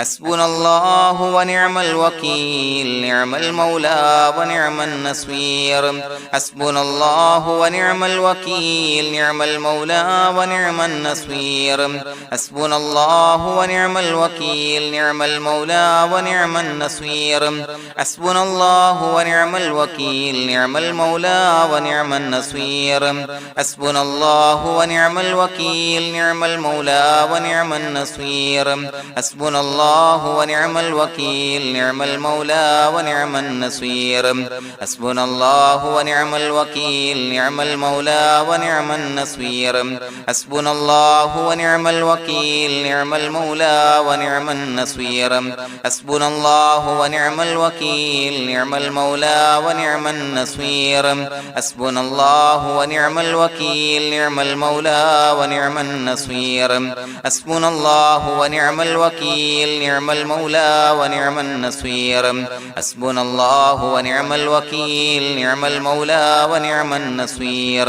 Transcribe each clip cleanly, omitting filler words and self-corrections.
حسبنا الله ونعم الوكيل نعم المولى ونعم النصير حسبنا الله ونعم الوكيل نعم المولى ونعم النصير حسبنا الله ونعم الوكيل نعم المولى ونعم النصير حسبنا الله ونعم الوكيل نعم المولى ونعم النصير حسبنا الله ونعم الوكيل نعم المولى ونعم النصير حسبنا الله ونعم الوكيل نعم المولى ونعم النصير حسبنا الله ونعم الوكيل نعم المولى ونعم النصير حسبنا الله ونعم الوكيل نعم المولى ونعم النصير حسبنا الله ونعم الوكيل نعم المولى ونعم النصير حسبنا الله ونعم الوكيل نعم المولى ونعم النصير حسبنا الله ونعم الوكيل نعم المولى ونعم النصير حسبنا الله ونعم الوكيل نعم المولى ونعم النصير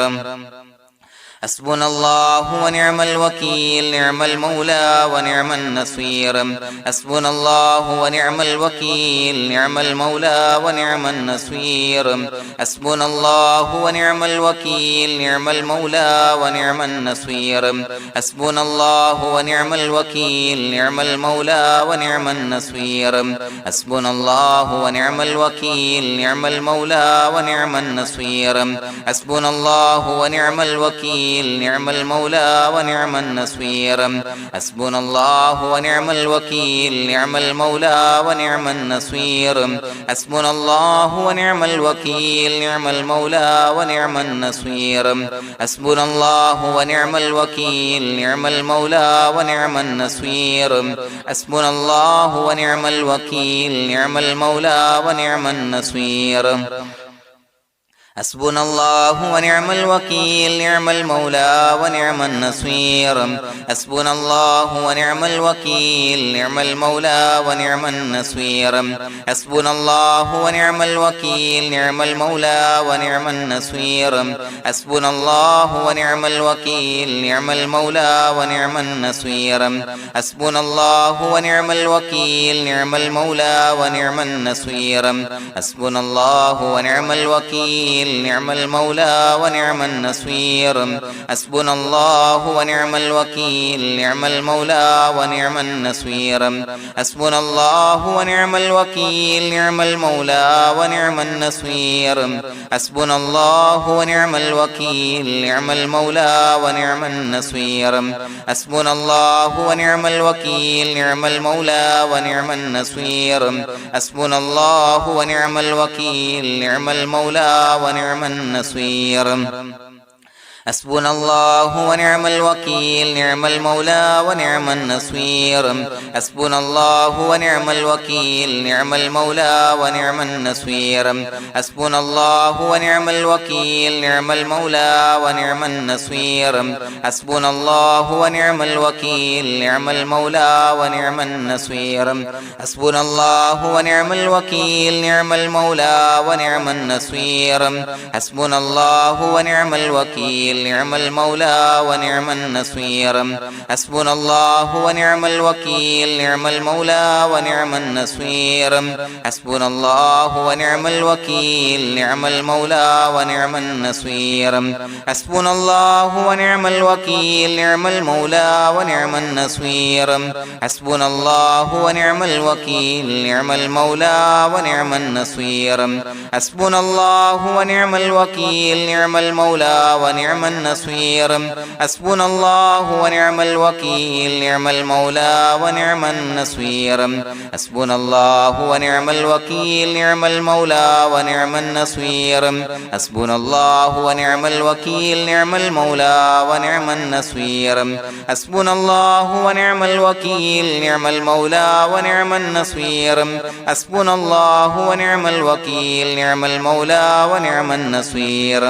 حسبنا الله ونعم الوكيل نعم المولى ونعم النصير حسبنا الله ونعم الوكيل نعم المولى ونعم النصير حسبنا الله ونعم الوكيل نعم المولى ونعم النصير حسبنا الله ونعم الوكيل نعم المولى ونعم النصير حسبنا الله ونعم الوكيل نعم المولى ونعم النصير حسبنا الله ونعم الوكيل نعم المولى ونعم النصير حسبنا الله ونعم الوكيل نعم المولى ونعم النصير حسبنا الله ونعم الوكيل نعم المولى ونعم النصير حسبنا الله ونعم الوكيل نعم المولى ونعم النصير حسبنا الله ونعم الوكيل نعم المولى ونعم النصير حسبنا الله ونعم الوكيل نعم المولى ونعم النصير حسبنا الله ونعم الوكيل نعم المولى ونعم النصير حسبنا الله ونعم الوكيل نعم المولى ونعم النصير حسبنا الله ونعم الوكيل نعم المولى ونعم النصير حسبنا الله ونعم الوكيل نعم المولى ونعم النصير حسبنا الله ونعم الوكيل نعم المولى ونعم النصير حسبنا الله ونعم الوكيل نعم المولى ونعم النصير حسبنا الله ونعم الوكيل نعم المولى ونعم النصير حسبنا الله ونعم الوكيل نعم المولى ونعم النصير حسبنا الله ونعم الوكيل نعم المولى ونعم النصير حسبنا الله ونعم الوكيل نعم المولى ونعم النصير حسبنا الله ونعم الوكيل نعم المولى ونعم النصير حسبنا الله ونعم الوكيل نعم المولى ونعم النصير حسبنا الله ونعم الوكيل نعم المولى ونعم النصير حسبنا الله ونعم الوكيل نعم المولى ونعم النصير حسبنا الله ونعم الوكيل نعم المولى ونعم النصير حسبنا الله ونعم الوكيل نعم المولى ونعم النصير حسبنا الله ونعم الوكيل نعم المولى ونعم النصير حسبنا الله ونعم الوكيل نعم المولى ونعم النصير حسبنا الله ونعم الوكيل نعم المولى ونعم النصير حسبنا الله ونعم الوكيل نعم المولى ونعم النصير حسبنا الله ونعم الوكيل نعم المولى ونعم النصير حسبنا الله ونعم الوكيل نعم المولى ونعم النصير حسبنا الله ونعم الوكيل نعم المولى ونعم النصير حسبنا الله ونعم الوكيل نعم المولى ونعم النصير حسبنا الله ونعم الوكيل نعم المولى ونعم النصير حسبنا الله ونعم الوكيل نعم المولى ونعم النصير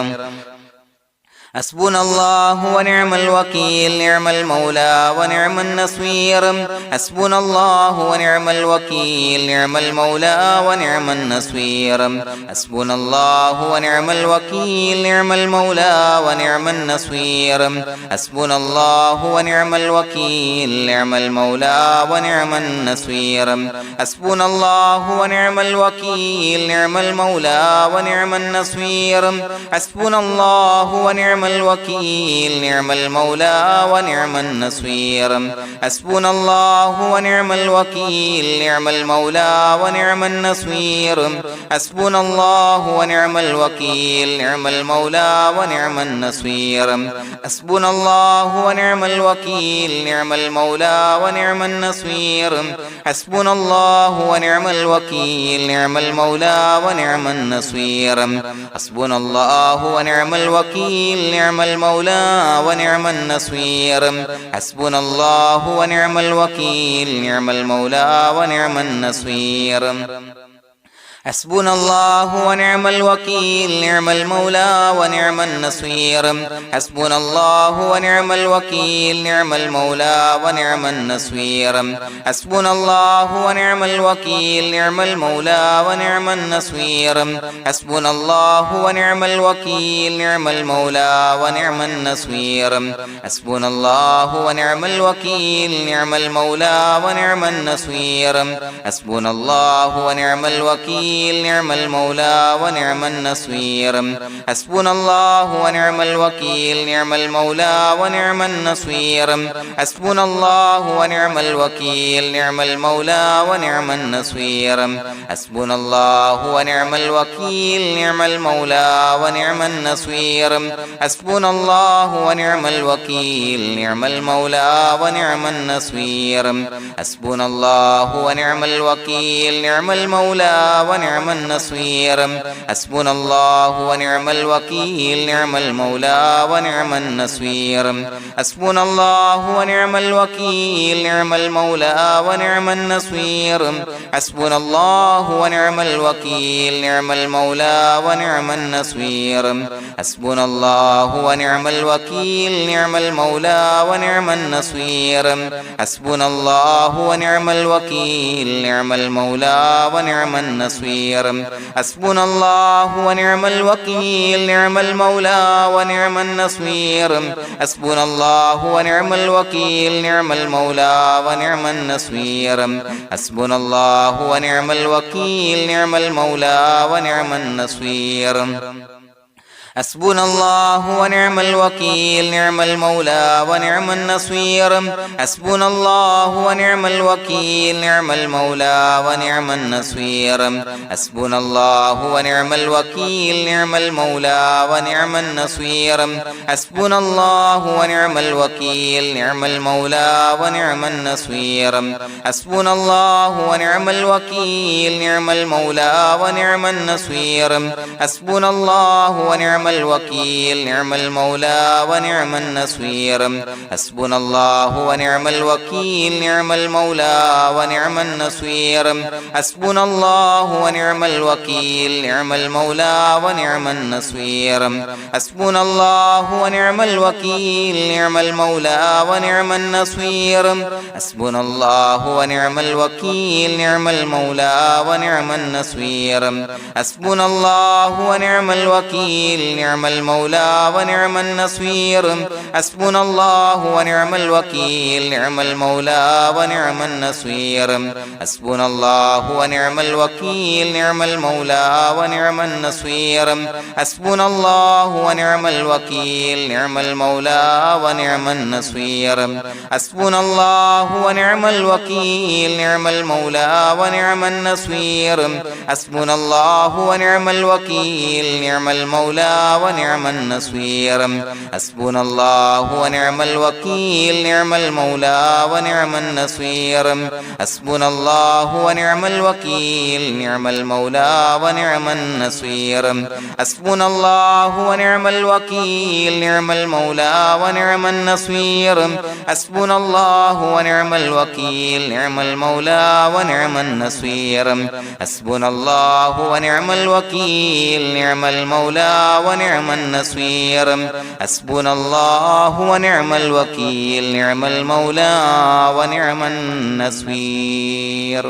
حسبنا الله ونعم الوكيل نعم المولى ونعم النصير حسبنا الله ونعم الوكيل نعم المولى ونعم النصير حسبنا الله ونعم الوكيل نعم المولى ونعم النصير حسبنا الله ونعم الوكيل نعم المولى ونعم النصير حسبنا الله ونعم الوكيل نعم المولى ونعم النصير حسبنا الله ونعم الوكيل نعم المولى ونعم النصير حسبنا الله ونعم الوكيل نعم المولى ونعم النصير حسبنا الله ونعم الوكيل نعم المولى ونعم النصير حسبنا الله ونعم الوكيل نعم المولى ونعم النصير حسبنا الله ونعم الوكيل نعم المولى ونعم النصير حسبنا الله ونعم الوكيل نعم المولى ونعم النصير حسبنا الله ونعم الوكيل نعم المولى ونعم النصير حسبنا الله ونعم الوكيل نعم المولى ونعم النصير حسبنا الله ونعم الوكيل نعم المولى ونعم النصير حسبنا الله ونعم الوكيل نعم المولى ونعم النصير حسبنا الله ونعم الوكيل نعم المولى ونعم النصير حسبنا الله ونعم الوكيل نعم المولى ونعم النصير حسبنا الله ونعم الوكيل نعم المولى ونعم النصير حسبنا الله ونعم الوكيل نعم المولى ونعم النصير حسبنا الله ونعم الوكيل نعم المولى ونعم النصير حسبنا الله ونعم الوكيل نعم المولى ونعم النصير حسبنا الله ونعم الوكيل نعم المولى ونعم النصير حسبنا الله ونعم الوكيل نعم المولى ونعم النصير حسبنا الله ونعم الوكيل نعم المولى ونعم النصير حسبنا الله ونعم الوكيل نعم المولى ونعم النصير حسبنا الله ونعم الوكيل نعم المولى ونعم النصير حسبنا الله ونعم الوكيل نعم المولى ونعم النصير حسبنا الله ونعم الوكيل نعم المولى ونعم النصير حسبنا الله ونعم الوكيل نعم المولى ونعم النصير حسبنا الله ونعم الوكيل نعم المولى ونعم النصير حسبنا الله ونعم الوكيل نعم المولى ونعم النصير حسبنا الله ونعم الوكيل نعم المولى ونعم النصير حسبنا الله ونعم الوكيل نعم المولى ونعم النصير حسبنا الله ونعم الوكيل نعم المولى ونعم النصير حسبنا الله ونعم الوكيل نعم المولى ونعم النصير حسبنا الله ونعم الوكيل نعم المولى ونعم النصير حسبنا الله ونعم الوكيل نعم المولى ونعم النصير حسبنا الله ونعم الوكيل نعم المولى ونعم النصير حسبنا الله ونعم الوكيل نعم المولى ونعم النصير حسبنا الله ونعم الوكيل نعم المولى ونعم النصير حسبنا الله ونعم الوكيل نعم المولى ونعم النصير حسبنا الله ونعم الوكيل نعم المولى ونعم النصير حسبنا الله ونعم الوكيل نعم المولى ونعم النصير حسبنا الله ونعم الوكيل نعم المولى ونعم النصير حسبنا الله ونعم الوكيل نعم المولى ونعم النصير حسبنا الله ونعم الوكيل نعم المولى ونعم النصير حسبنا الله ونعم الوكيل نعم المولى ونعم النصير حسبنا الله ونعم الوكيل نعم المولى ونعم النصير حسبنا الله ونعم الوكيل نعم المولى ونعم النصير حسبنا الله ونعم الوكيل نعم المولى ونعم النصير حسبنا الله ونعم الوكيل نعم المولى ونعم النصير حسبنا الله ونعم الوكيل نعم المولى ونعم النصير حسبنا الله ونعم الوكيل نعم المولى ونعم النصير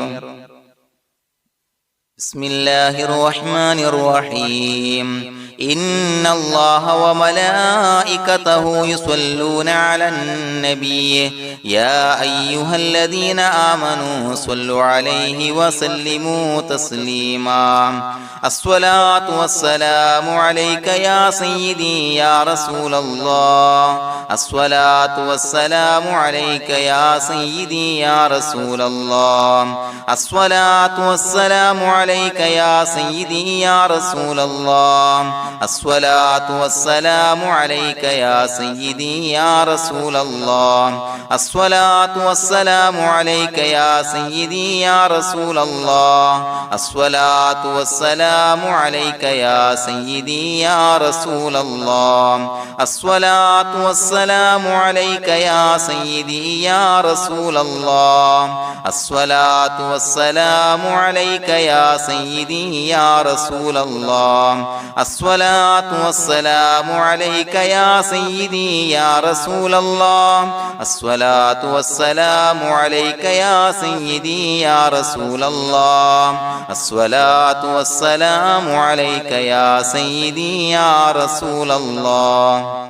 بسم الله الرحمن الرحيم إن الله وملائكته يصلون على النبي يا أيها الذين آمنوا صلوا عليه وسلموا تسليما الصلاة والسلام عليك يا سيدي يا رسول الله الصلاة والسلام عليك يا سيدي يا رسول الله الصلاة والسلام عليك يا سيدي يا رسول الله الصلاة والسلام عليك يا سيدي يا رسول الله الصلاة والسلام عليك يا سيدي يا رسول الله الصلاة والسلام عليك يا سيدي يا رسول الله الصلاة والسلام عليك يا سيدي يا رسول الله الصلاة والسلام عليك يا سيدي يا رسول الله الصلاة والسلام عليك يا سيدي يا رسول الله الصلاة والسلام عليك يا سيدي يا رسول الله الصلاة والسلام عليك يا سيدي يا رسول الله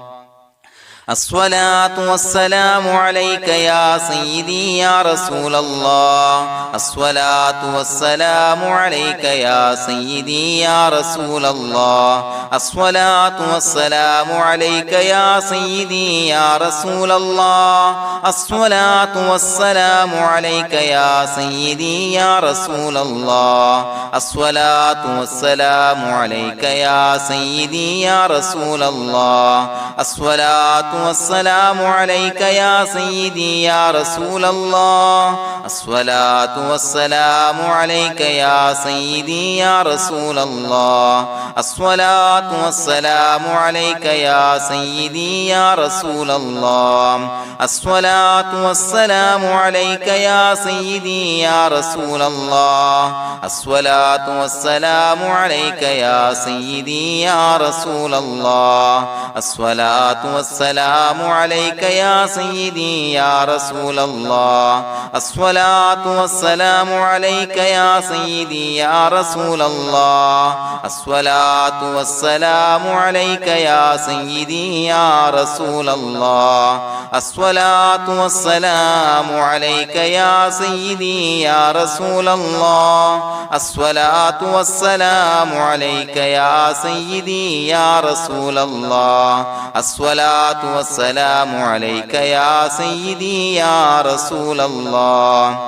الصلاة والسلام عليك يا سيدي يا رسول الله الصلاة والسلام عليك يا سيدي يا رسول الله الصلاة والسلام عليك يا سيدي يا رسول الله الصلاة والسلام عليك يا سيدي يا رسول الله الصلاة والسلام عليك يا سيدي يا رسول الله الصلاة والسلام عليك يا سيدي يا رسول الله الصلاة والسلام عليك يا سيدي يا رسول الله الصلاة والسلام عليك يا سيدي يا رسول الله الصلاة والسلام عليك يا سيدي يا رسول الله الصلاة والسلام عليك يا سيدي يا رسول الله الصلاة والسلام عليك يا سيدي يا رسول الله الصلاة والسلام عليك يا سيدي يا رسول الله الصلاة والسلام عليك يا سيدي يا رسول الله الصلاة والسلام عليك يا سيدي يا رسول الله الصلاة والسلام عليك يا سيدي يا رسول الله الصلاة والسلام عليك يا سيدي يا رسول الله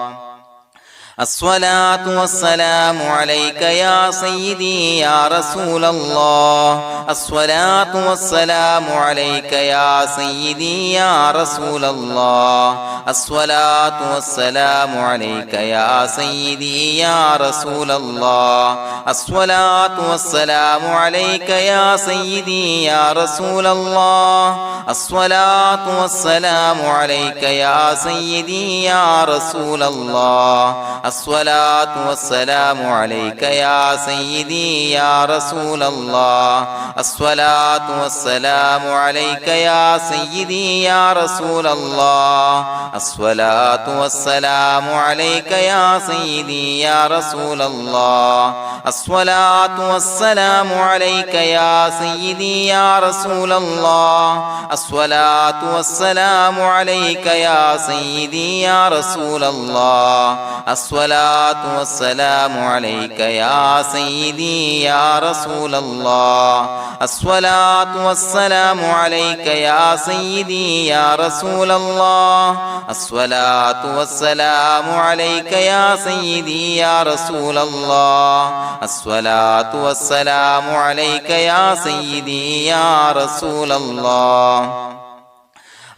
الصلاة والسلام عليك يا سيدي يا رسول الله الصلاة والسلام عليك يا سيدي يا رسول الله الصلاة والسلام عليك يا سيدي يا رسول الله الصلاة والسلام عليك يا سيدي يا رسول الله الصلاة والسلام عليك يا سيدي يا رسول الله الصلاة والسلام عليك يا سيدي يا رسول الله الصلاة والسلام عليك يا سيدي يا رسول الله الصلاة والسلام عليك يا سيدي يا رسول الله الصلاة والسلام عليك يا سيدي يا رسول الله الصلاة والسلام عليك يا سيدي يا رسول الله الصلاة والسلام عليك يا سيدي يا رسول الله الصلاة والسلام عليك يا سيدي يا رسول الله الصلاة والسلام عليك يا سيدي يا رسول الله الصلاة والسلام عليك يا سيدي يا رسول الله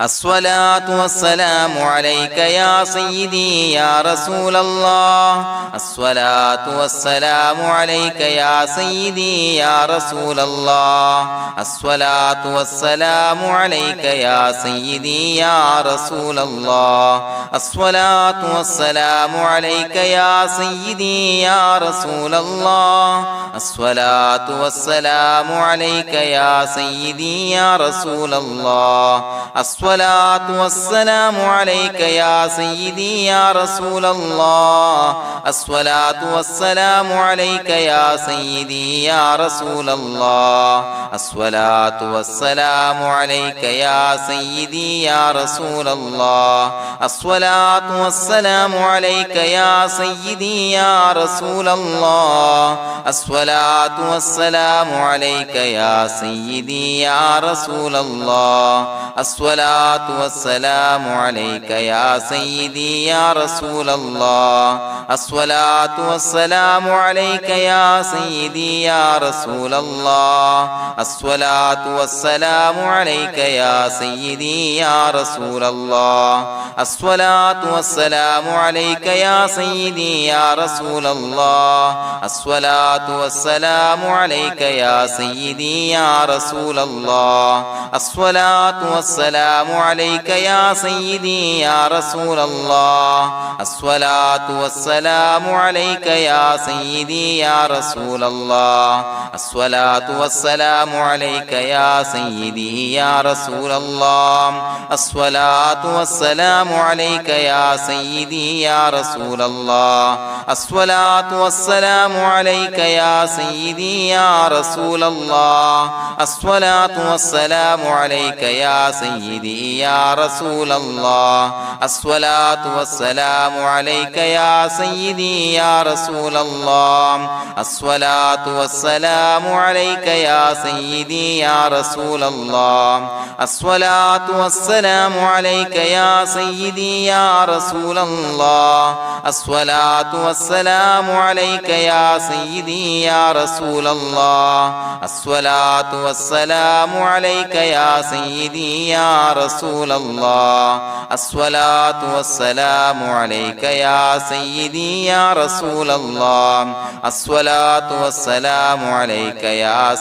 الصلاة والسلام عليك يا سيدي يا رسول الله الصلاة والسلام عليك يا سيدي يا رسول الله الصلاة والسلام عليك يا سيدي يا رسول الله الصلاة والسلام عليك يا سيدي يا رسول الله الصلاة والسلام عليك يا سيدي يا رسول الله الصلاة والسلام عليك يا سيدي يا رسول الله الصلاة والسلام عليك يا سيدي يا رسول الله الصلاة والسلام عليك يا سيدي يا رسول الله الصلاة والسلام عليك يا سيدي يا رسول الله الصلاة والسلام عليك يا سيدي يا رسول الله الصلاة والسلام عليك يا سيدي يا رسول الله الصلاة والسلام عليك يا سيدي يا رسول الله الصلاة والسلام عليك يا سيدي يا رسول الله الصلاة والسلام عليك يا سيدي يا رسول الله الصلاة والسلام عليك يا سيدي يا رسول الله الصلاة والسلام عليك يا سيدي يا رسول الله الصلاة والسلام عليك يا سيدي يا رسول الله الصلاة والسلام عليك يا سيدي يا رسول الله الصلاة والسلام عليك يا سيدي يا رسول الله الصلاة والسلام عليك يا سيدي يا رسول الله الصلاة والسلام عليك يا سيدي يا رسول الله الصلاة والسلام عليك يا سيدي يا رسول الله الصلاة والسلام عليك يا سيدي يا رسول الله الصلاة والسلام عليك يا سيدي يا رسول الله الصلاة والسلام عليك يا سيدي يا رسول الله الصلاة والسلام عليك يا سيدي يا رسول الله الصلاة والسلام عليك يا سيدي يا رسول الله الصلاة والسلام عليك يا سيدي يا رسول الله الصلاة والسلام عليك يا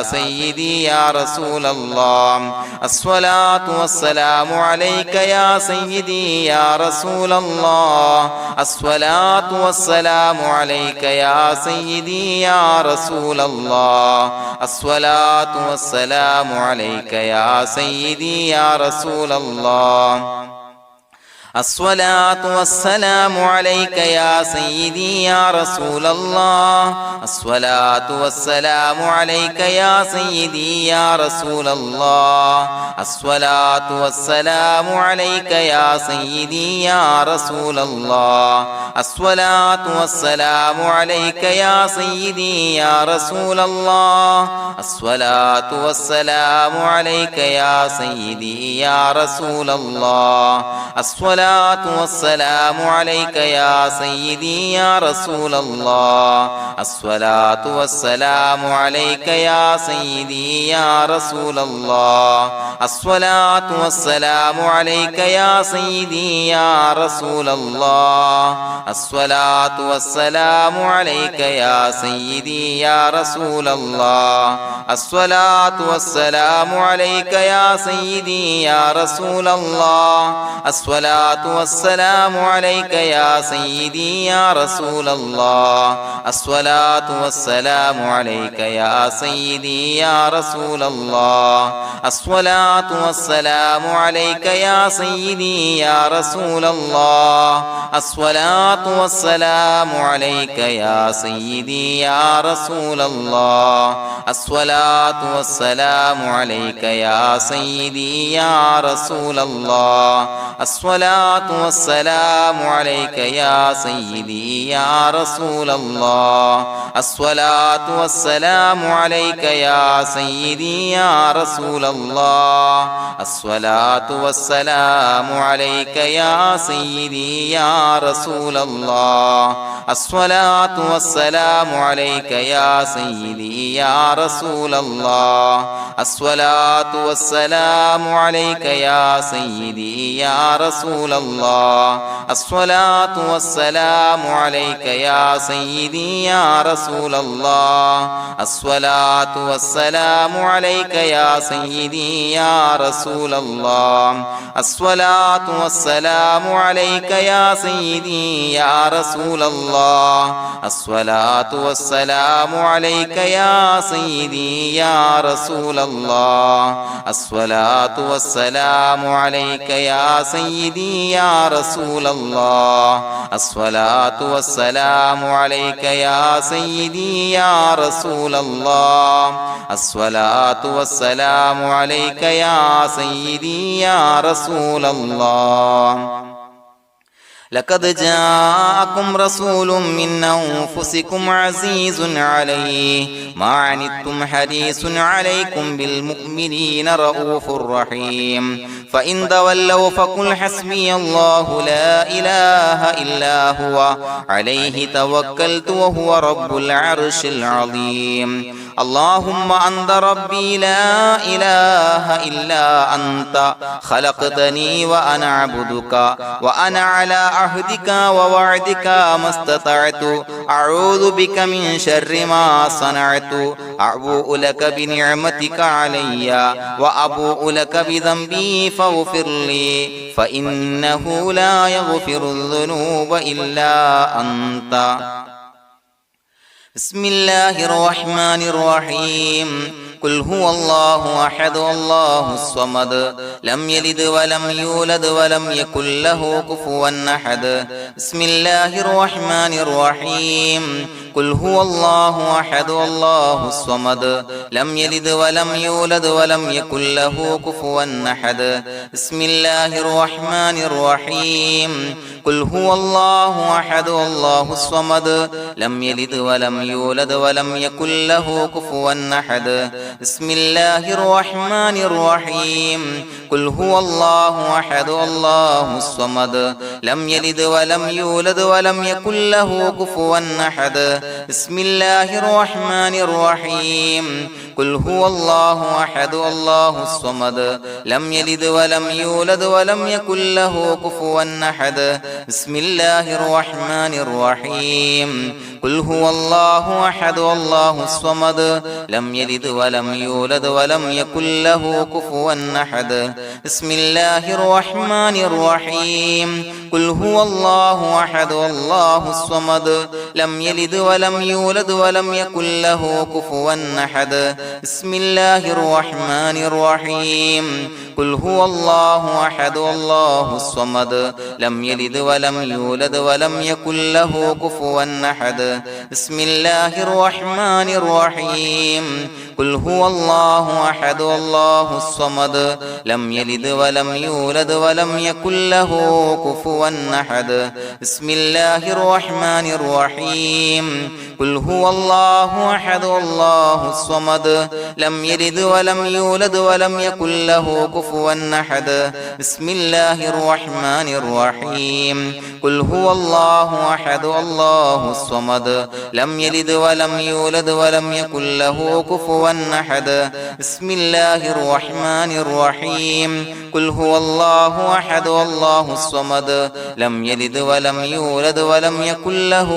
سيدي يا رسول الله الصلاة والسلام عليك يا سيدي يا رسول الله الصلاة والسلام عليك يا سيدي يا رسول الله الصلاة والسلام عليك يا سيدي يا رسول الله الصلاة والسلام عليك يا سيدي يا رسول الله الصلاة والسلام عليك يا سيدي يا رسول الله الصلاة والسلام عليك يا سيدي يا رسول الله الصلاة والسلام عليك يا سيدي يا رسول الله الصلاة والسلام عليك يا سيدي يا رسول الله الصلاة والسلام عليك يا سيدي يا رسول الله الصلاة والسلام عليك يا سيدي يا رسول الله الصلاة والسلام عليك يا سيدي يا رسول الله الصلاة والسلام عليك يا سيدي يا رسول الله الصلاة والسلام عليك يا سيدي يا رسول الله الصلاة والسلام عليك يا سيدي يا رسول الله الصلاة والسلام عليك يا سيدي يا رسول الله الصلاة والسلام عليك يا سيدي يا رسول الله الصلاة والسلام عليك يا سيدي يا رسول الله الصلاة والسلام عليك يا سيدي يا رسول الله الصلاة الصلاة والسلام عليك يا سيدي يا رسول الله الصلاة والسلام عليك يا سيدي يا رسول الله الصلاة والسلام عليك يا سيدي يا رسول الله الصلاة والسلام عليك يا سيدي يا رسول الله الصلاة والسلام عليك يا سيدي يا رسول الله الصلاة والسلام عليك يا سيدي يا رسول الله الصلاة والسلام عليك يا سيدي يا رسول الله الصلاة والسلام عليك يا سيدي يا رسول الله الصلاة والسلام عليك يا سيدي يا رسول الله الصلاة والسلام عليك يا سيدي يا رسول الله الصلاة والسلام عليك يا سيدي يا رسول الله الصلاة والسلام عليك يا سيدي يا رسول الله لقد جاءكم رسول من أنفسكم عزيز عليه ما عنتم حريص عليكم بالمؤمنين رؤوف رحيم فإن تولوا فقل حسبي الله لا إله إلا هو عليه توكلت وهو رب العرش العظيم اللهم أنت ربي لا إله إلا أنت خلقتني وأنا عبدك وأنا على عهدك ووعدك ما استطعت أعوذ بك من شر ما صنعت أبوء لك بنعمتك علي وأبوء لك بذنبي فاغفر لي فإنه لا يغفر الذنوب إلا أنت بسم الله الرحمن الرحيم قل هو الله أحد الله الصمد لم يلد ولم يولد ولم يكن له كفوا أحد بسم الله الرحمن الرحيم قل هو الله أحد الله الصمد لم يلد ولم يولد ولم يكن له كفوا أحد بسم الله الرحمن الرحيم قل هو الله أحد الله الصمد لم يلد ولم يولد ولم يكن له كفوا أحد بسم الله الرحمن الرحيم قل هو الله أحد الله الصمد لم يلد ولم يولد ولم يكن له كفوا أحد بسم الله الرحمن الرحيم قل هو الله أحد الله الصمد لم يلد ولم يولد ولم يكن له كفوا أحد بسم الله الرحمن الرحيم قل هو الله أحد الله الصمد لم يلد ولم يولد ولم يكن له كفوا أحد بسم الله الرحمن الرحيم قل هو الله أحد الله الصمد لم يلد ولم يولد ولم يكن له كفوا أحد بسم الله الرحمن الرحيم قل هو الله أحد الله الصمد لم يلد ولم يولد ولم يكن له كفوا أحد بسم الله الرحمن الرحيم قل هو الله أحد الله الصمد لم يلد ولم يولد ولم يكن له كفوا أحد بسم الله الرحمن الرحيم قل هو الله أحد الله الصمد لم يلد ولم يولد ولم يكن له كفوا أحد بسم الله الرحمن الرحيم قل هو الله أحد الله الصمد لم يلد ولم يولد ولم يكن له كفوا أحد بسم الله الرحمن الرحيم قل هو الله أحد الله الصمد لم يلد ولم يولد ولم يكن له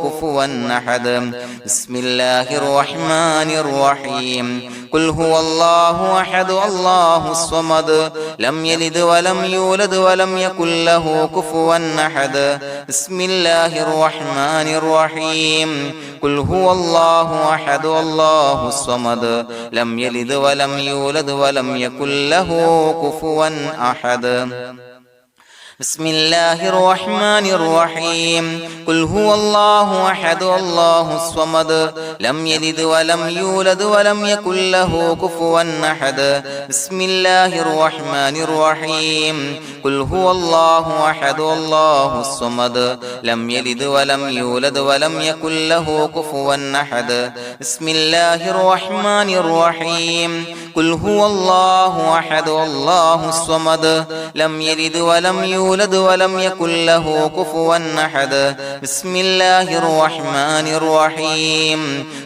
كفوا أحد بسم الله الرحمن الرحيم قل هو الله أحد الله الصمد لم يلد ولم يولد ولم يكن له كفوا أحد بسم الله الرحمن الرحيم قل هو الله أحد الله الصمد لم يلد ولم يولد ولم يكن له كفوا أحد بسم الله الرحمن الرحيم قل هو الله أحد الله الصمد لم يلد ولم يولد ولم يكن له كفوا أحد بسم الله الرحمن الرحيم قل هو الله أحد الله الصمد لم يلد ولم يولد ولم يكن له كفوا أحد بسم الله الرحمن الرحيم قل هو الله أحد الله الصمد لم يلد ولم يولد ولم يكن له كفوا أحد بسم الله الرحمن الرحيم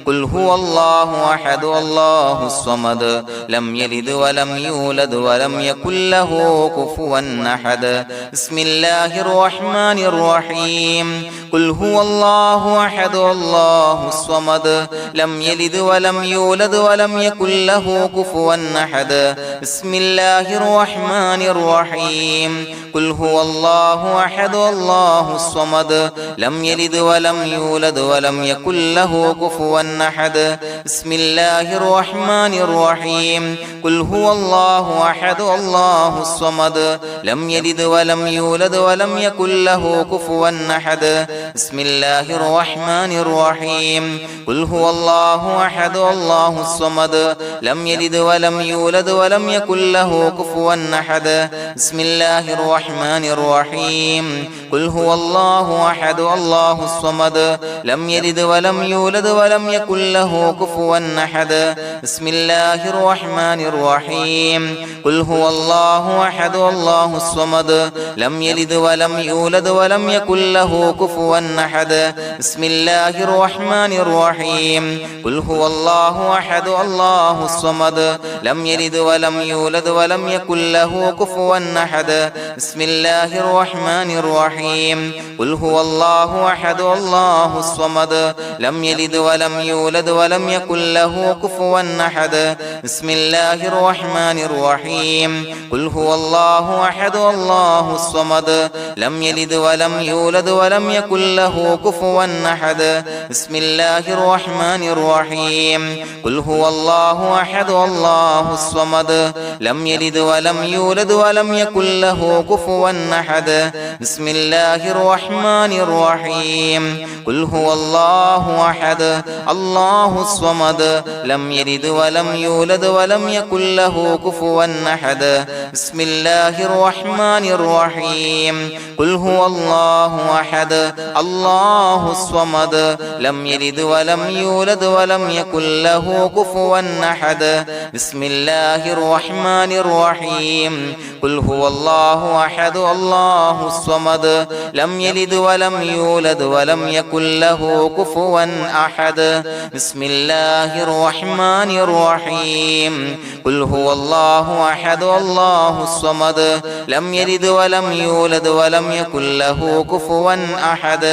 قل هو الله أحد الله الصمد لم يلد ولم يولد ولم يكن له كفوا أحد بسم الله الرحمن الرحيم قل هو الله أحد الله الصمد لم يلد ولم يولد ولم يكن له كفوا أحد بسم الله الرحمن الرحيم قل هو الله أحد الله الصمد لم يلد ولم يولد ولم يكن له كفوا أحد بسم الله الرحمن الرحيم قل هو الله أحد الله الصمد لم يلد ولم يولد ولم يكن له كفوا أحد بسم الله الرحمن الرحيم قل هو الله أحد الله الصمد لم يلد ولم يولد ولم يكن له كفوا أحد بسم الله الرحمن الرحيم قل هو الله أحد الله الصمد لم يلد ولم يولد ولم يكن له كفوا أحد بسم الله الرحمن الرحيم قل هو الله أحد الله الصمد لم يلد ولم يولد ولم يكن له كفوا أحد بسم الله الرحمن الرحيم قل هو الله أحد الله الصمد لم يلد ولم يولد ولم يكن له كفوا أحد بسم الله الرحمن الرحيم قل هو الله أحد الله الصمد لم يلد ولم يولد ولم يكن له كفوا أحد بسم الله الرحمن الرحيم قل هو الله أحد الله الصمد لم يلد ولم يولد ولم يكن له كفوا أحد بسم الله الرحمن الرحيم قل هو الله أحد الله الصمد لم يلد ولم يولد ولم يكن له كفوا أحد بسم الله الرحمن الرحيم قل هو الله أحد الله الصمد لم يلد ولم يولد ولم يكن له كفوا أحد بسم الله الرحمن الرحيم قل هو الله أحد الله الصمد لم يلد ولم يولد ولم يكن له كفوا أحد بسم الله الرحمن الرحيم قل هو الله أحد الله الصمد لم يلد ولم يولد ولم يكن له كفوا أحد بسم الله الرحمن الرحيم قل هو الله أحد الله الصمد لم يلد ولم يولد ولم يكن له كفوا أحد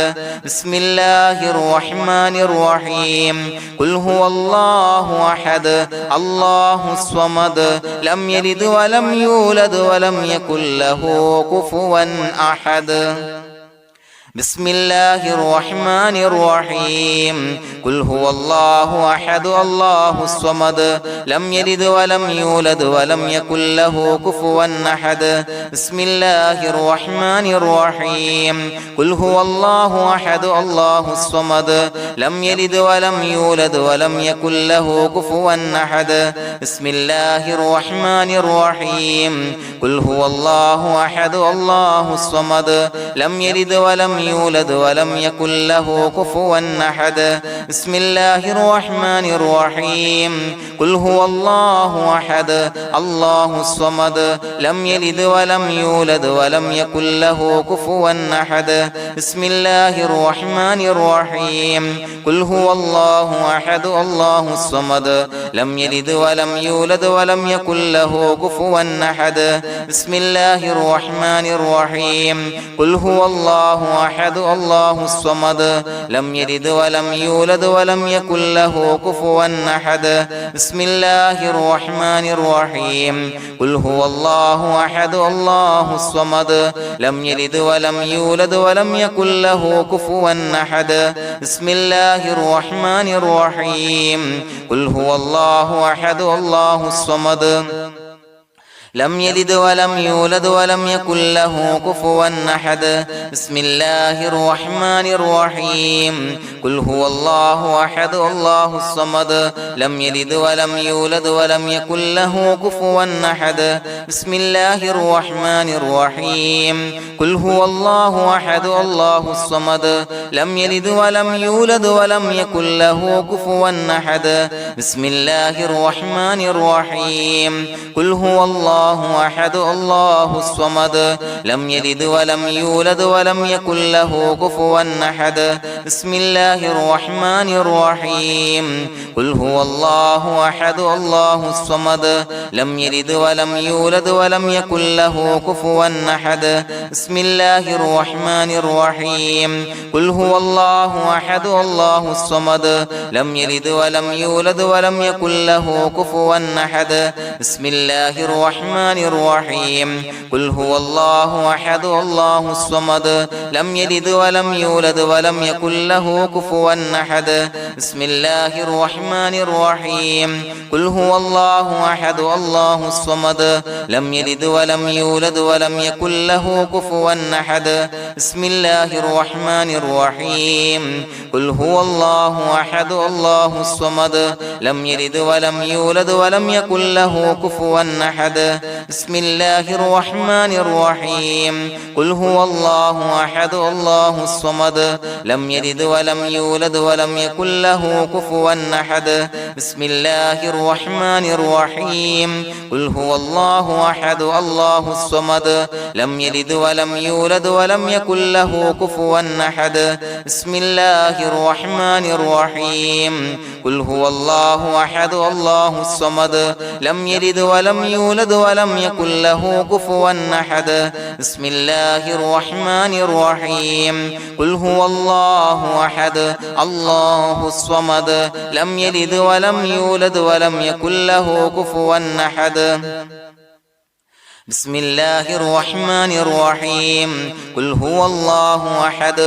بسم الله الرحمن الرحيم قل هو الله أحد الله الصمد لم يلد ولم يولد ولم يكن له كفوا أحد بسم الله الرحمن الرحيم قل هو الله أحد الله الصمد لم يلد ولم يولد ولم يكن له كفوا أحد بسم الله الرحمن الرحيم قل هو الله أحد الله الصمد لم يلد ولم يولد ولم يكن له كفوا أحد بسم الله الرحمن الرحيم قل هو الله أحد الله الصمد لم يلد ولم يولد ولم يكن له كفوا أحد بسم الله الرحمن الرحيم قل هو الله أحد الله الصمد لم يلد ولم يولد ولم يكن له كفوا أحد بسم الله الرحمن الرحيم قل هو الله أحد الله الصمد لم يلد ولم يولد ولم يكن له كفوا أحد بسم الله الرحمن الرحيم قل هو الله أحد الله الصمد لم يلد ولم يولد ولم يكن له كفوا أحد بسم الله الرحمن الرحيم قل هو الله أحد الله الصمد لم يلد ولم يولد ولم يكن له كفوا أحد بسم الله الرحمن الرحيم قل هو الله أحد الله الصمد لم يلد ولم يولد ولم يكن له كفوا أحد بسم الله الرحمن الرحيم قل هو الله أحد الله الصمد لم يلد ولم يولد ولم يكن له كفوا أحد بسم الله الرحمن الرحيم قل هو الله أحد الله الصمد لم يلد ولم يولد ولم يكن له كفوا أحد بسم الله الرحمن الرحيم قل هو الله أحد الله الصمد لم يلد ولم يولد ولم يكن له كفوا أحد بسم الله الرحمن الرحيم قل هو الله أحد الله الصمد لم يلد ولم يولد ولم يكن له كفوا أحد بسم الله الرحمن الرحيم قل هو الله أحد الله الصمد لم يلد ولم يولد ولم يكن له كفوا أحد بسم الله الرحمن الرحيم قل هو الله أحد الله الصمد لم يلد ولم يولد ولم يكن له كفوا أحد بسم الله الرحمن الرحيم قل هو الله أحد الله الصمد لم يلد ولم يولد ولم يكن له كفوا أحد بسم الله الرحمن الرحيم قل هو الله أحد الله الصمد لم يلد ولم يولد ولم يكن له كفوا أحد بسم الله الرحمن الرحيم قل هو الله أحد الله الصمد لم يلد ولم يولد ولم يكن له كفوا أحد بسم الله الرحمن الرحيم قل هو الله أحد الله الصمد لم يلد ولم يولد ولم يكن له كفوا أحد بسم الله الرحمن الرحيم قل هو الله أحد الله الصمد لم يلد ولم يولد ولم يكن له كفوا أحد بسم الله الرحمن الرحيم قل هو الله أحد الله الصمد لم يلد ولم يولد ولم يكن له كفوا أحد بسم الله الرحمن الرحيم قل هو الله أحد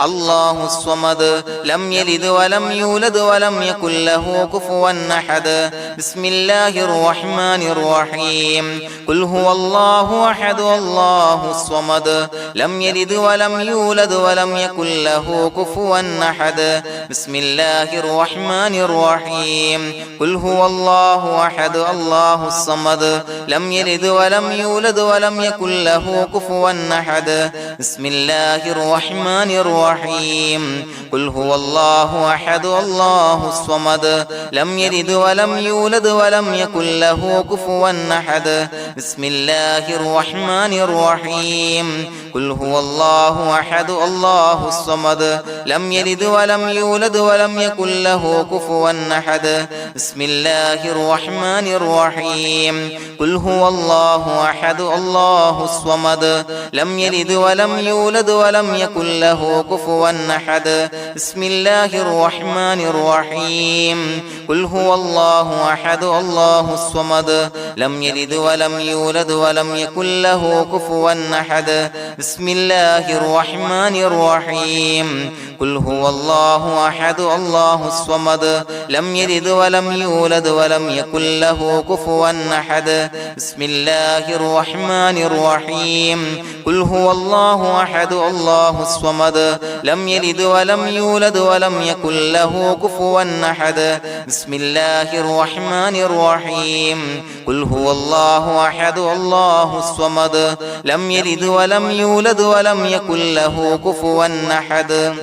الله الصمد لم يلد ولم يولد ولم يكن له كفوا أحد بسم الله الرحمن الرحيم قل هو الله أحد الله الصمد لم يلد ولم يولد ولم يكن له كفوا أحد بسم الله الرحمن الرحيم قل هو الله أحد الله الصمد لم يلد ولم يولد ولم يكن له كفوا أحد بسم الله الرحمن الرحيم قل هو الله أحد الله الصمد لم يلد ولم يولد ولم يكن له كفوا أحد بسم الله الرحمن الرحيم قل هو الله أحد الله الصمد لم يلد ولم يولد ولم يكن له كفوا أحد بسم الله الرحمن الرحيم قل هو الله أحد الله الصمد لم يلد ولم يولد ولم يكن له كفوا أحد بسم الله الرحمن الرحيم قل هو الله أحد الله الصمد لم يلد ولم يولد ولم يكن له كفوا أحد بسم الله الرحمن الرحيم قل هو الله أحد الله الصمد لم يلد ولم يولد ولم يكن له كفوا أحد بسم الله الرحمن الرحيم قل هو الله أحد الله الصمد لم يلد ولم يولد ولم يكن له كفوا أحد بسم الله الرحمن الرحيم قل هو الله أحد الله الصمد لم يلد ولم يولد ولم يكن له كفوا أحد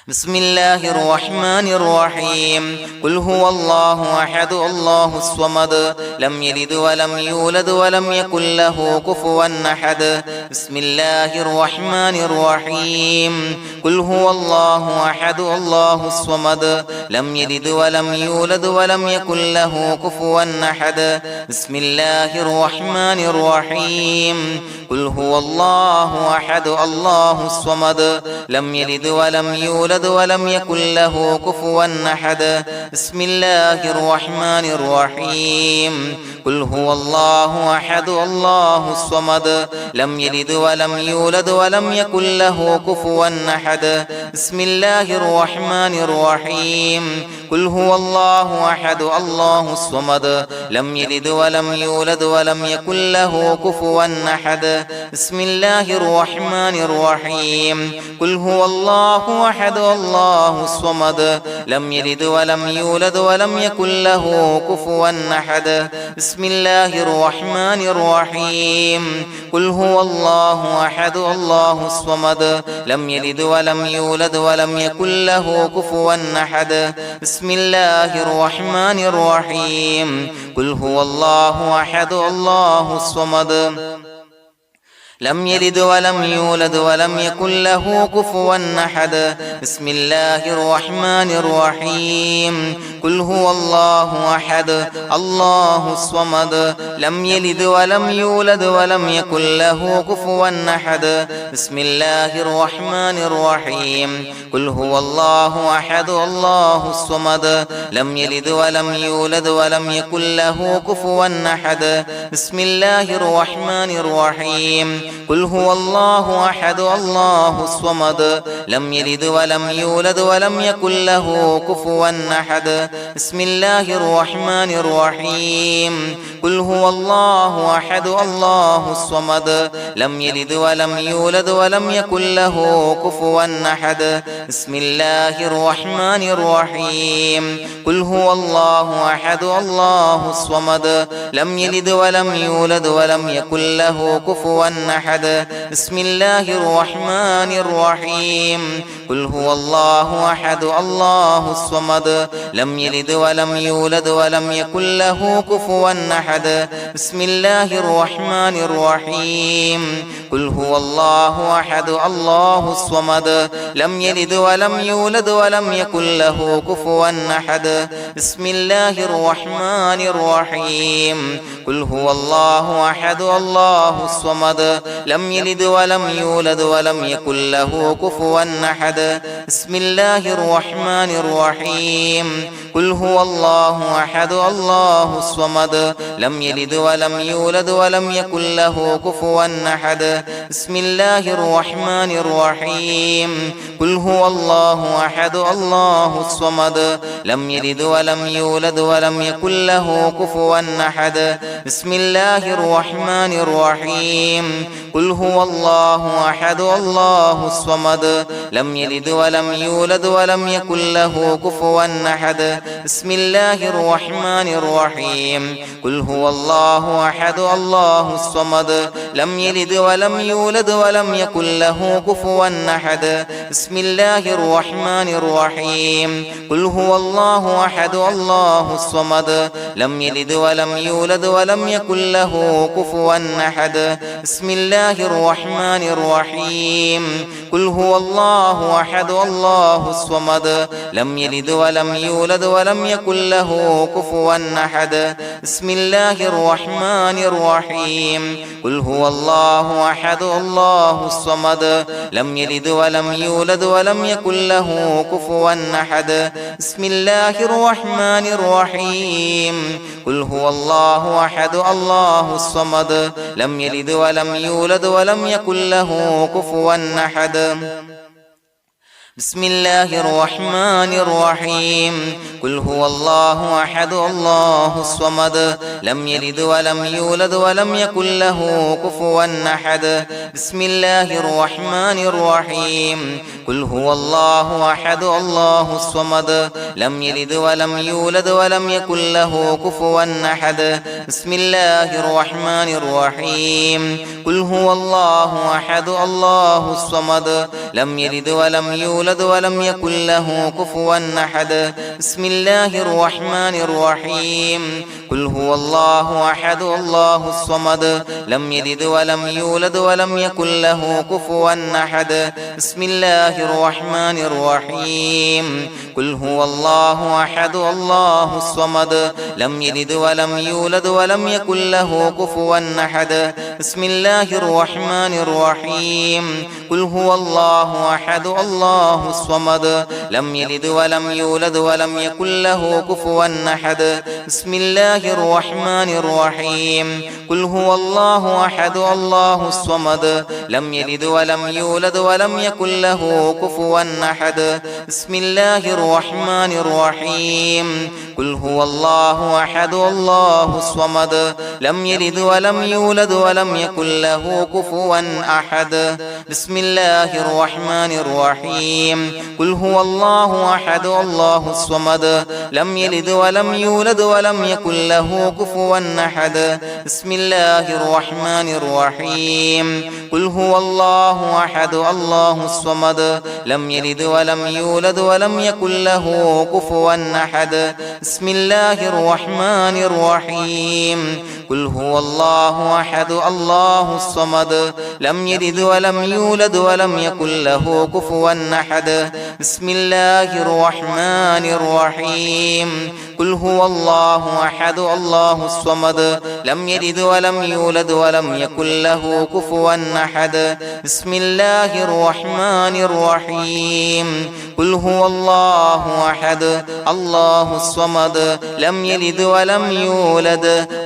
بسم الله الرحمن الرحيم قل هو الله أحد الله الصمد لم يلد ولم يولد ولم يكن له كفوا أحد بسم الله الرحمن الرحيم قل هو الله أحد الله الصمد لم يلد ولم يولد ولم يكن له كفوا أحد بسم الله الرحمن الرحيم قل هو الله أحد الله الصمد لم يلد ولم يولد يولد ولم يكن له كفوا أحد بسم الله الرحمن الرحيم قل هو الله أحد الله الصمد لم يلد ولم يولد ولم يكن له كفوا أحد بسم الله الرحمن الرحيم قل هو الله أحد الله الصمد لم يلد ولم يولد ولم يكن له كفوا أحد بسم الله الرحمن الرحيم قل هو الله أحد الله الصمد لم يلد ولم يولد ولم يكن له كفوا أحد بسم الله الرحمن الرحيم قل هو الله أحد الله الصمد لم يلد ولم يولد ولم يكن له كفوا أحد بسم الله الرحمن الرحيم قل هو الله أحد الله الصمد لم يلد ولم يولد ولم يكن له كفوا أحد بسم الله الرحمن الرحيم قل هو الله أحد الله الصمد لم يلد ولم يولد ولم يكن له كفوا أحد بسم الله الرحمن الرحيم قل هو الله أحد الله الصمد لم يلد ولم يولد ولم يكن له كفوا أحد بسم الله الرحمن الرحيم قل هو الله أحد الله الصمد لم يلد ولم يولد ولم يكن له كفوا أحد بسم الله الرحمن الرحيم قل هو الله أحد الله الصمد لم يلد ولم يولد ولم يكن له كفوا أحد بسم الله الرحمن الرحيم قل هو الله أحد الله الصمد لم يلد ولم يولد ولم يكن له كفوا أحد بسم الله الرحمن الرحيم قل هو الله أحد الله الصمد لم يلد ولم يولد ولم يكن له كفوا أحد بسم الله الرحمن الرحيم قل هو الله أحد الله الصمد لم يلد ولم يولد ولم يكن له كفوا أحد بسم الله الرحمن الرحيم قل هو الله أحد الله الصمد لم يلد ولم يولد ولم يكن له كفوا أحد بسم الله الرحمن الرحيم قل هو الله أحد الله الصمد لم يلد ولم يولد ولم يكن له كفوا أحد بسم الله الرحمن الرحيم قل هو الله أحد الله الصمد لم يلد ولم يولد ولم يكن له كفوا أحد بسم الله الرحمن الرحيم قل هو الله أحد الله الصمد لم يلد ولم يولد ولم يكن له كفوا أحد بسم الله الرحمن الرحيم قل هو الله أحد الله الصمد لم يلد ولم يولد ولم يكن له كفوا أحد بسم الله الرحمن الرحيم قل هو الله أحد الله الصمد لم يلد ولم يولد ولم يكن له كفوا أحد بسم الله الرحمن الرحيم قل هو الله أحد الله الصمد لم يلد ولم يولد ولم يكن له كفوا أحد بسم الله الرحمن الرحيم قل هو الله أحد الله الصمد لم يلد ولم يولد ولم يكن له كفوا أحد بسم الله الرحمن الرحيم قل هو الله أحد الله الصمد لم يلد ولم يولد ولم يكن له كفوا أحد بسم الله الرحمن الرحيم قل هو الله أحد الله الصمد لم يلد ولم يولد ولم يكن له كفوا أحد بسم الله الرحمن الرحيم قل هو الله أحد الله الصمد لم يلد ولم يولد ولم يكن له كفوا أحد بسم الله الرحمن الرحيم قل هو الله أحد الله الصمد لم يلد ولم يولد ولم يكن له كفوا أحد بسم الله الرحمن الرحيم قل هو الله أحد الله الصمد لم يلد ولم يولد ولم يكن له كفوا أحد بسم الله الرحمن الرحيم قل هو الله أحد الله الصمد لم يلد ولم يولد ولم يكن له كفوا أحد بسم الله الرحمن الرحيم قل هو الله الله أحد الله الصمد لم يلد ولم يولد ولم يكن له كفوا أحد بسم الله الرحمن الرحيم قل هو الله أحد الله الصمد لم يلد ولم يولد ولم يكن له كفوا أحد بسم الله الرحمن الرحيم قل هو الله أحد الله الصمد لم يلد ولم يولد ولم يكن له كفوا أحد بسم الله الرحمن الرحيم قل هو الله أحد الله الصمد لم يلد ولم يولد ولم يكن له كفوا أحد بسم الله الرحمن الرحيم قل هو الله أحد الله الصمد لم يلد ولم يولد ولم يكن له كفوا أحد بسم الله الرحمن الرحيم قل هو الله أحد الله الصمد لم يلد ولم يولد ولم يكن له كفوا أحد بسم الله الرحمن الرحيم قل هو الله أحد الله الصمد لم يلد ولم يولد ولم يكن له كفوا أحد بسم الله الرحمن الرحيم قل هو الله أحد الله الصمد لم يلد ولم يولد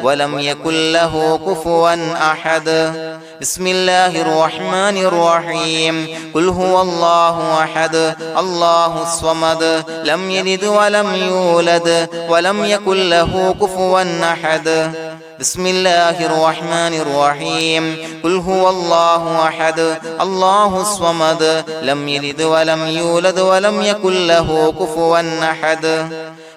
ولم يكن له كفوا أحد بسم الله الرحمن الرحيم قل هو الله أحد الله الصمد لم يلد ولم يولد ولم يكن له كفوا أحد بسم الله الرحمن الرحيم قل هو الله أحد الله الصمد لم يلد ولم يولد ولم يكن له كفوا أحد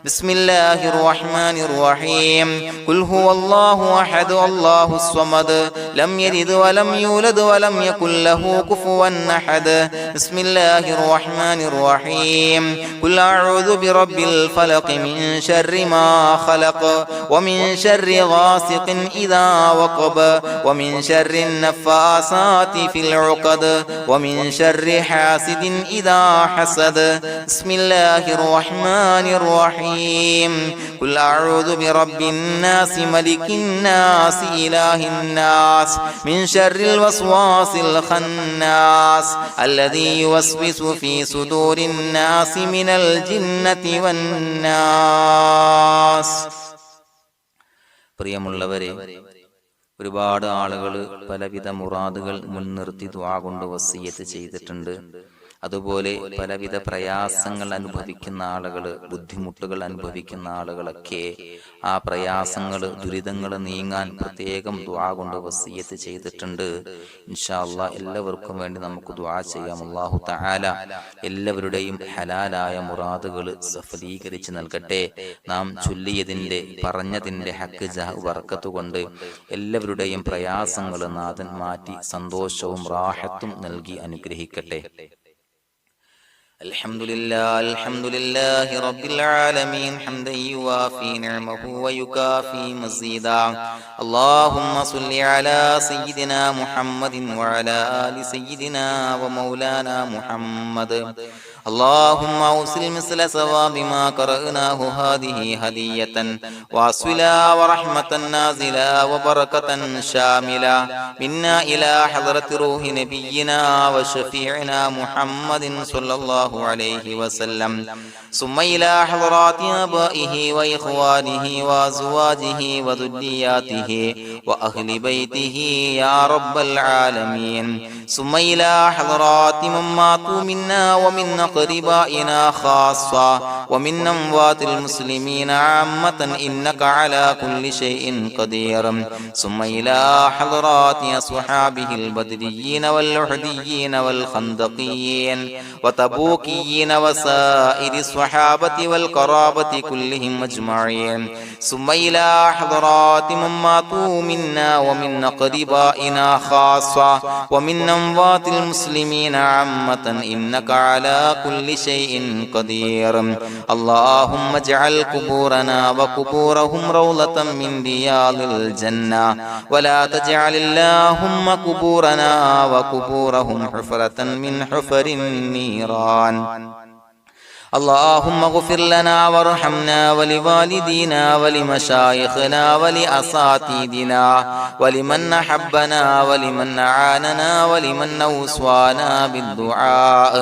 بسم الله الرحمن الرحيم قل هو الله أحد الله الصمد لم يلد ولم يولد ولم يكن له كفوا أحد بسم الله الرحمن الرحيم قل أعوذ برب الفلق من شر ما خلق ومن شر غاسق إذا وقب ومن شر النفاثات في العقد ومن شر حاسد إذا حسد بسم الله الرحمن الرحيم قل أعوذ برب الناس ملك الناس إله الناس من شر الوسواس الخناس الذي يوسوس في صدور الناس من الجنة والناس. പ്രിയമുള്ളവരെ, ഒരുപാട് ആളുകൾ പലവിധ മുറാദുകൾ മുൻനിർത്തി ദുആ കൊണ്ട് വസിയ്യത്ത് ചെയ്തിട്ടുണ്ട്. അതുപോലെ പലവിധ പ്രയാസങ്ങൾ അനുഭവിക്കുന്ന ആളുകൾ, ബുദ്ധിമുട്ടുകൾ അനുഭവിക്കുന്ന ആളുകളൊക്കെ ആ പ്രയാസങ്ങൾ, ദുരിതങ്ങൾ നീങ്ങാൻ പ്രത്യേകം ദുആ കൊണ്ട് വസിയ്യത്ത് ചെയ്തിട്ടുണ്ട്. ഇൻഷാ അല്ലാഹ് എല്ലാവർക്കും വേണ്ടി നമുക്ക് ദുആ ചെയ്യാം. അല്ലാഹു തആല എല്ലാവരുടെയും ഹലാലായ മുറാദുകൾ സഫലീകരിച്ച് നൽകട്ടെ. നാം ചൊല്ലിയതിന്റെ, പറഞ്ഞതിന്റെ ഹക്ക് ജാഹ് ബർക്കത്ത് കൊണ്ട് എല്ലാവരുടെയും പ്രയാസങ്ങൾ നാഥൻ മാറ്റി സന്തോഷവും റാഹത്തും നൽകി അനുഗ്രഹിക്കട്ടെ. الحمد لله رب العالمين حمدا يوافي نعمه ويكافي مزيدا. اللهم صل على سيدنا محمد وعلى آل سيدنا ومولانا محمد. اللهم أوصل مثل ثواب ما قرأناه هذه هدية واصلا ورحمة نازلا وبركة شاملة منا إلى حضرة روح نبينا وشفيعنا محمد صلى الله عليه وسلم، ثم إلى حضرات آبائه وإخوانه وأزواجه وذرياته وأهل بيته يا رب العالمين، ثم إلى حضرات من ماتوا منا ومن أقربائنا خاصة ومن أموات المسلمين عامة إنك على كل شيء قدير، ثم إلى حضرات أصحابه البدريين والأحديين والخندقيين وتبوكيين وسائر الصحابة والقرابة كلهم أجمعين، ثم إلى حضرات من ماتوا منا ومن أقربائنا خاصة ومن أموات المسلمين عامة إنك على كل شيء قدير. اللهم اجعل قبورنا وقبورهم روضة من رياض الجنة، ولا تجعل اللهم قبورنا وقبورهم حفرة من حفر النيران. اللهم اغفر لنا وارحمنا ولوالدينا ولمشايخنا ولأساتذتنا ولمن أحبنا ولمن أعاننا ولمن أوصانا بالدعاء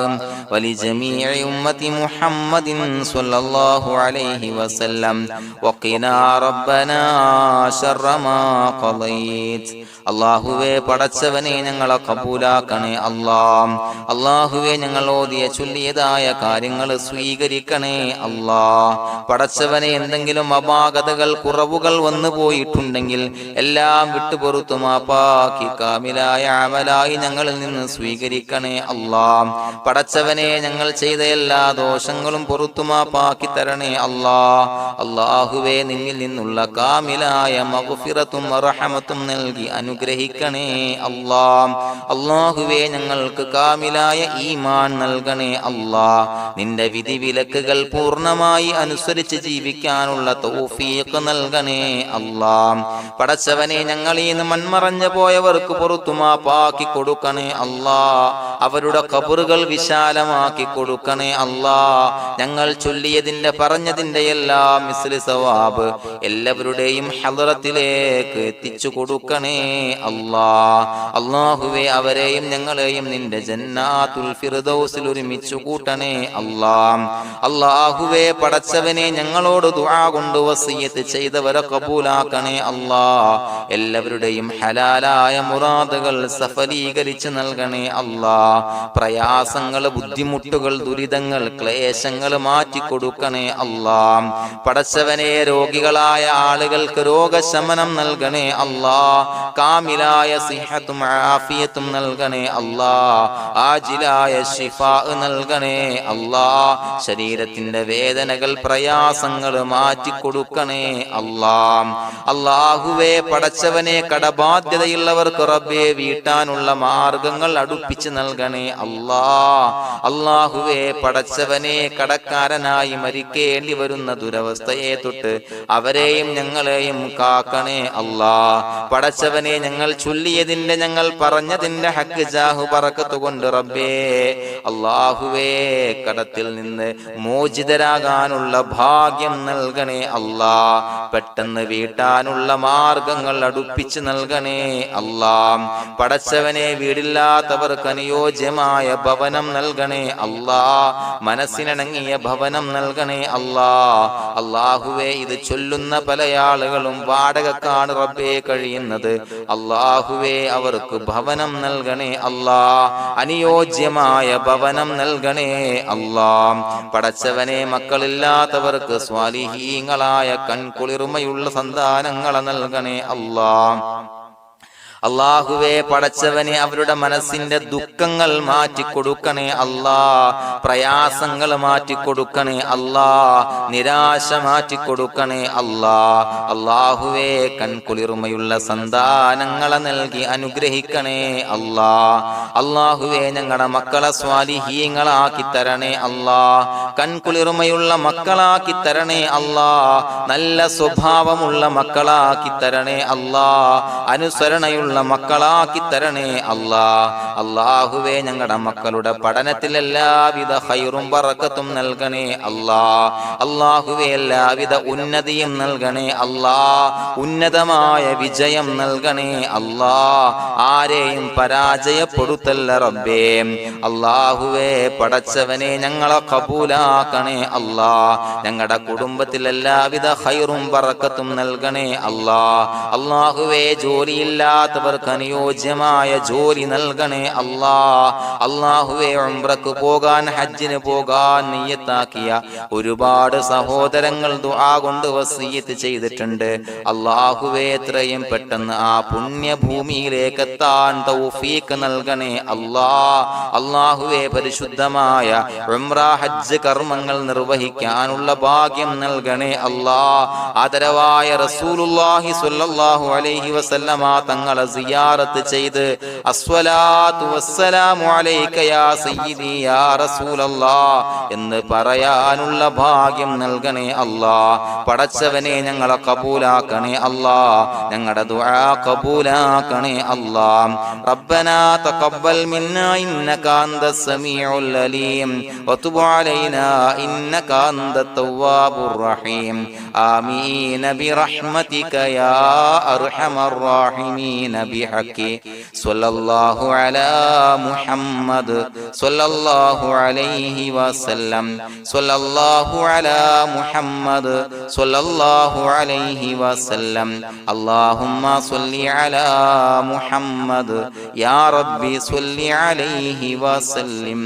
ولجميع أمة محمد صلى الله عليه وسلم وقنا ربنا شر ما قضيت. അള്ളാഹുവേ പടച്ചവനെ ഞങ്ങളെ കബൂലാക്കണേ അല്ലാഹ്. അള്ളാഹുവേ ഞങ്ങൾ ഓതിയ ചൊല്ലിയതായ കാര്യങ്ങൾ സ്വീകരിക്കണേ അല്ലാഹ്. പടച്ചവനെ എന്തെങ്കിലും അപാകതകൾ കുറവുകൾ വന്നു പോയിട്ടുണ്ടെങ്കിൽ എല്ലാം വിട്ടുപൊറുത്തു മാപ്പാക്കി കാമിലായ അമലായി ഞങ്ങളിൽ നിന്ന് സ്വീകരിക്കണേ അല്ലാഹ്. പടച്ചവനെ ഞങ്ങൾ ചെയ്ത എല്ലാ ദോഷങ്ങളും പൊറുത്തു മാപ്പാക്കി തരണേ അല്ലാഹ്. അള്ളാഹുവേ നിന്നിൽ നിന്നുള്ള കാമിലായ മഗ്ഫിറത്തും റഹമത്തും നൽകി അനുഗ്രഹിക്കണേ അല്ലാഹ്. അല്ലാഹുവേ ഞങ്ങൾക്ക് കാമിലായ ഈമാൻ നൽകണേ അല്ലാഹ്. നിന്റെ വിധി വിലക്കുകൾ പൂർണ്ണമായി അനുസരിച്ച് ജീവിക്കാനുള്ള തൗഫീഖ് നൽകണേ അല്ലാഹ്. പടച്ചവനെ ഞങ്ങളിൽ നിന്ന് മൺമറഞ്ഞു പോയവർക്ക് പുറത്തു മാപ്പാക്കി കൊടുക്കണേ അല്ലാഹ്. അവരുടെ ഖബറുകൾ വിശാലമാക്കി കൊടുക്കണേ അല്ലാഹ്. ഞങ്ങൾ ചൊല്ലിയതിന്റെ പറഞ്ഞതിന്റെ എല്ലാം മിസ്ലി സവാബ് എല്ലാവരുടെയും ഹളറത്തിലേക്ക് എത്തിച്ചു കൊടുക്കണേ അല്ലാഹ്. അല്ലാഹുവേ അവരെയും ഞങ്ങളെയും നിന്റെ ജന്നാത്തുൽ ഫിർദൗസിൽ ഒരുമിച്ചു കൂട്ടണേ അല്ലാഹ്. അല്ലാഹുവേ പടച്ചവനെ ഞങ്ങളോട് ദുആ കൊണ്ട് വസിയത്ത് ചെയ്തവരെ കബൂലാക്കണേ അല്ലാഹ്. എല്ലാവരുടെയും ഹലാലായ മുറാദുകൾ സഫലീകരിച്ച് നൽകണേ അല്ലാഹ്. പ്രയാസങ്ങൾ, ബുദ്ധിമുട്ടുകൾ, ദുരിതങ്ങൾ, ക്ലേശങ്ങൾ മാറ്റിക്കൊടുക്കണേ അല്ലാഹ്. പടച്ചവനെ രോഗികളായ ആളുകൾക്ക് രോഗശമനം നൽകണേ അല്ലാഹ്. കാമിലായ സിഹത്തും ആഫിയത്തും നൽകണേ അല്ലാഹ്. ആജിലായ ശിഫാ നൽകണേ അല്ലാഹ്. ശരീരത്തിന്റെ വേദനകൾ, പ്രയാസങ്ങൾ മാറ്റിക്കൊടുക്കണേ അല്ലാഹ്. അല്ലാഹുവേ പടച്ചവനെ കടബാധ്യതയുള്ളവർക്ക് റബ്ബേ വീട്ടാനുള്ള മാർഗങ്ങൾ അടുപ്പിച്ച് നൽകണേ അല്ലാഹ്. അല്ലാഹുവേ പടച്ചവനെ കടക്കാരനായി മരിക്കേണ്ടി വരുന്ന ദുരവസ്ഥയെ തൊട്ട് അവരെയും ഞങ്ങളെയും കാക്കണേ അല്ലാഹ്. പടച്ചവനെ ഞങ്ങൾ ചൊല്ലിയതിന്റെ, ഞങ്ങൾ പറഞ്ഞതിന്റെ ഹക്ക് ജാഹു ബറക്കത്ത് കൊണ്ട് റബ്ബേ അല്ലാഹുവേ കടത്തിൽ നിന്ന് മോചിതരാകാനുള്ള ഭാഗ്യം നൽകണേ അല്ലാഹ്. പെട്ടെന്ന് വീട്ടാനുള്ള മാർഗങ്ങൾ അടുപ്പിച്ച് നൽകണേ അല്ലാഹ്. പടച്ചവനെ വീടില്ലാത്തവർക്ക് അനുയോജ്യമായ ഭവനം നൽകണേ അല്ലാഹ്. മനസ്സിനിണങ്ങിയ ഭവനം നൽകണേ അല്ലാഹ്. അല്ലാഹുവേ ഇത് ചൊല്ലുന്ന പല ആളുകളും വാടകക്കാണ് റബ്ബേ കഴിയുന്നത്. അല്ലാഹുവേ അവർക്ക് ഭവനം നൽകണേ അല്ലാഹ്. അനുയോജ്യമായ ഭവനം നൽകണേ അല്ലാഹ്. പടച്ചവനെ മക്കളില്ലാത്തവർക്ക് സ്വാലിഹീങ്ങളായ കൺകുളിർമയുള്ള സന്താനങ്ങളെ നൽകണേ അല്ലാഹ്. അല്ലാഹുവേ പടച്ചവനെ അവരുടെ മനസ്സിന്റെ ദുഃഖങ്ങൾ മാറ്റിക്കൊടുക്കണേ അല്ലാഹ്. പ്രയാസങ്ങൾ മാറ്റിക്കൊടുക്കണേ അല്ലാഹ്. നിരാശ മാറ്റിക്കൊടുക്കണേ അല്ലാഹ്. അല്ലാഹുവേ കൺകുളിർമയുള്ള സന്താനങ്ങളെ നൽകി അനുഗ്രഹിക്കണേ അല്ലാഹ്. അല്ലാഹുവേ ഞങ്ങളുടെ മക്കളെ സ്വാലിഹീങ്ങളാക്കി തരണേ അല്ലാഹ്. കൺകുളിർമയുള്ള മക്കളാക്കി തരണേ അല്ലാഹ്. നല്ല സ്വഭാവമുള്ള മക്കളാക്കി തരണേ അല്ലാഹ്. അനുസരണയുള്ള മക്കളാക്കി തരണേ അല്ലാഹ്. അല്ലാഹുവേ ഞങ്ങളുടെ മക്കളുടെ പഠനത്തിൽ എല്ലാവിധ ഖൈറും ബറക്കത്തും നൽകണേ അല്ലാഹ്. അല്ലാഹുവേ എല്ലാവിധ ഉന്നതിയും നൽകണേ അല്ലാഹ്. ഉന്നതമായ വിജയം നൽകണേ അല്ലാഹ്. ആരെയും പരാജയപ്പെടുത്തല്ല റബ്ബേ. അല്ലാഹുവേ പടച്ചവനെ ഞങ്ങളെ കബൂലാക്കണേ അല്ലാഹ്. ഞങ്ങളുടെ കുടുംബത്തിൽ എല്ലാവിധ ഖൈറും ബറക്കത്തും നൽകണേ അല്ലാഹ്. അല്ലാഹുവേ ജോലിയില്ലാത്ത അനുയോജ്യമായ ജോലി നൽകണേ അല്ലാഹ്. അല്ലാഹുവേ ഉംറക്ക് പോകാൻ, ഹജ്ജിന് പോകാൻ നിയ്യത്താക്കിയ ഒരുപാട് സഹോദരങ്ങൾ ദുആ കൊണ്ട് വസിയത്ത് ചെയ്തിട്ടുണ്ട്. അല്ലാഹുവേ എത്രയും പെട്ടെന്ന് ആ പുണ്യഭൂമിയിലേക്ക് എത്താൻ തൗഫീഖ് നൽകണേ അല്ലാഹ്. അല്ലാഹുവേ പരിശുദ്ധമായ ഉംറ ഹജ്ജ് കർമ്മങ്ങൾ നിർവഹിക്കാനുള്ള ഭാഗ്യം നൽകണേ അല്ലാഹ്. ആദരവായ റസൂലുള്ളാഹി സ്വല്ലല്ലാഹു അലൈഹി വസല്ലമ തങ്ങളെ സിയാറത്ത് ചെയ്ത് അസ്സലാത്തു വസ്സലാമു അലൈക യാ സയ്യിദി യാ റസൂലല്ലാഹ് എന്ന് പറയാനുള്ള ഭാഗ്യം നൽകണേ അല്ലാഹ്. പടച്ചവനെ ഞങ്ങളെ കബൂലാക്കണേ അല്ലാഹ്, ഞങ്ങളുടെ ദുആ കബൂലാക്കണേ അല്ലാഹ്. റബ്ബനാ തഖബ്ബൽ മിന്നാ ഇന്നക അന്തസ് സമീഉൽ അലീം വതുബ് അലൈനാ ഇന്നക അന്തത് തവ്വാബുർ റഹീം. ആമീൻ ബിറഹ്മതിക യാ അർഹമർ റഹീമീൻ ബിഹഖി സ്വല്ലല്ലാഹു അലാ മുഹമ്മദ് സ്വല്ലല്ലാഹു അലൈഹി വസല്ലം സ്വല്ലല്ലാഹു അലാ മുഹമ്മദ് സ്വല്ലല്ലാഹു അലൈഹി വസല്ലം. അല്ലാഹുമ്മ സ്വല്ലി അലാ മുഹമ്മദ് യാ റബ്ബി സ്വല്ലി അലൈഹി വസല്ലം.